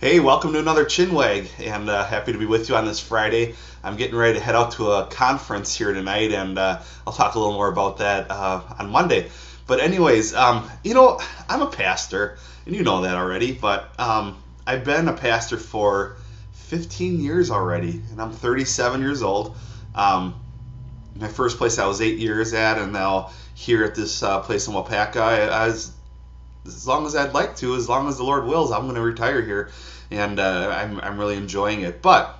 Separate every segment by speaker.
Speaker 1: Hey, welcome to another Chin-Wag, and happy to be with you on this Friday. I'm getting ready to head out to a conference here tonight, and I'll talk a little more about that on Monday. But anyways, I'm a pastor, and you know that already, but I've been a pastor for 15 years already, and I'm 37 years old. My first place I was 8 years at, and now here at this place in Wapaka, I was as long as I'd like to, as long as the Lord wills, I'm going to retire here, and I'm really enjoying it. But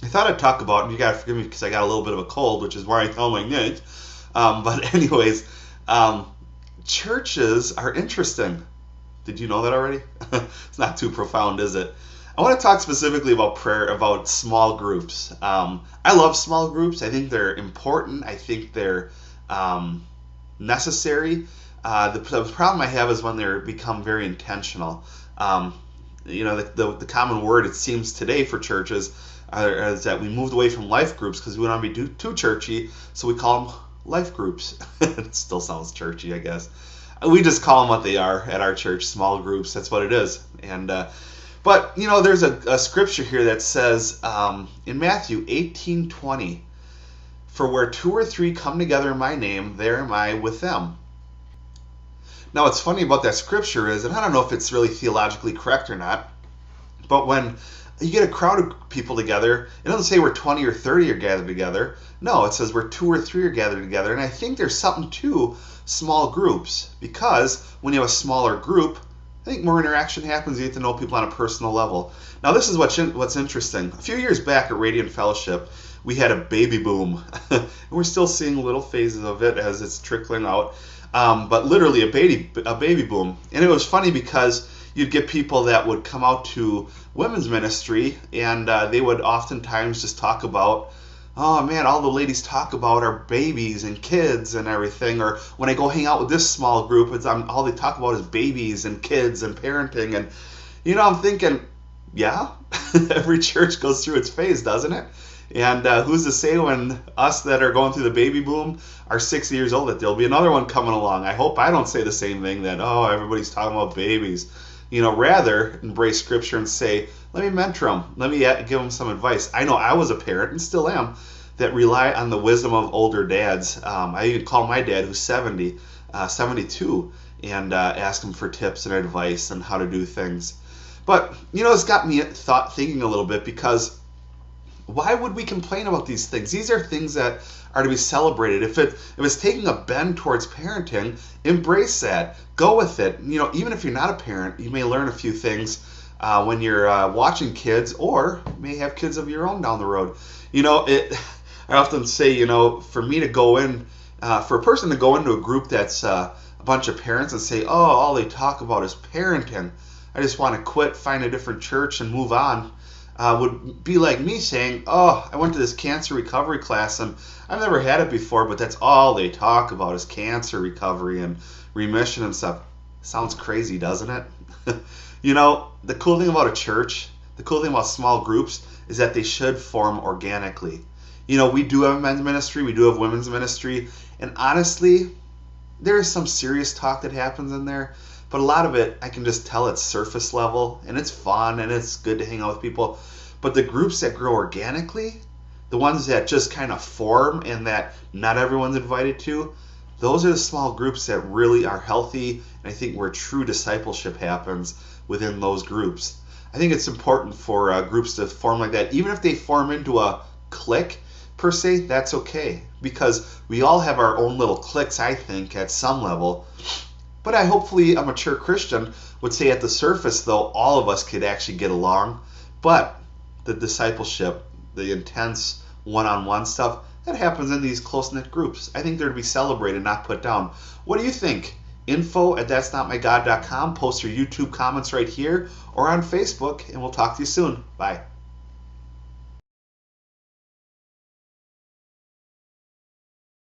Speaker 1: I thought I'd talk about, and you got to forgive me because I got a little bit of a cold, which is why I sound like this. But anyways, churches are interesting. Did you know that already? It's not too profound, is it? I want to talk specifically about prayer, about small groups. I love small groups. I think they're important. I think they're necessary. The problem I have is when they become very intentional. The common word it seems today for churches is that we moved away from life groups because we don't want to be too churchy, so we call them life groups. It still sounds churchy, I guess. We just call them what they are at our church, small groups. That's what it is. But there's a scripture here that says in Matthew 18:20, "For where two or three come together in my name, there am I with them." Now, what's funny about that scripture is, and I don't know if it's really theologically correct or not, but when you get a crowd of people together, it doesn't say where 20 or 30 are gathered together. No, it says where two or three are gathered together. And I think there's something to small groups, because when you have a smaller group, I think more interaction happens. You get to know people on a personal level. Now, this is what's interesting. A few years back at Radiant Fellowship, we had a baby boom. And we're still seeing little phases of it as it's trickling out. But literally a baby boom. And it was funny because you'd get people that would come out to women's ministry, and they would oftentimes just talk about, oh man, all the ladies talk about are babies and kids and everything. Or when I go hang out with this small group, all they talk about is babies and kids and parenting. And I'm thinking, yeah, every church goes through its phase, doesn't it? And who's to say when us that are going through the baby boom are 60 years old that there'll be another one coming along? I hope I don't say the same thing, that, oh, everybody's talking about babies. Rather embrace Scripture and say, let me mentor them. Let me give them some advice. I know I was a parent, and still am, that rely on the wisdom of older dads. I even call my dad, who's 72, and ask him for tips and advice on how to do things. But, it's got me thinking a little bit, because why would we complain about these things? These are things that are to be celebrated. If it's taking a bend towards parenting, embrace that. Go with it. Even if you're not a parent, you may learn a few things when you're watching kids, or may have kids of your own down the road. I often say, for me to go in, for a person to go into a group that's a bunch of parents and say, oh, all they talk about is parenting, I just want to quit, find a different church, and move on. Would be like me saying, oh, I went to this cancer recovery class and I've never had it before, but that's all they talk about is cancer recovery and remission and stuff. Sounds crazy, doesn't it? The cool thing about a church, the cool thing about small groups, is that they should form organically. We do have men's ministry, we do have women's ministry, and honestly, there is some serious talk that happens in there. But a lot of it, I can just tell it's surface level, and it's fun, and it's good to hang out with people. But the groups that grow organically, the ones that just kind of form and that not everyone's invited to, those are the small groups that really are healthy, and I think where true discipleship happens within those groups. I think it's important for groups to form like that. Even if they form into a clique, per se, that's okay. Because we all have our own little cliques, I think, at some level. But hopefully a mature Christian would say at the surface, though, all of us could actually get along. But the discipleship, the intense one-on-one stuff, that happens in these close-knit groups. I think they're to be celebrated, not put down. What do you think? info@that'snotmygod.com. Post your YouTube comments right here or on Facebook, and we'll talk to you soon. Bye.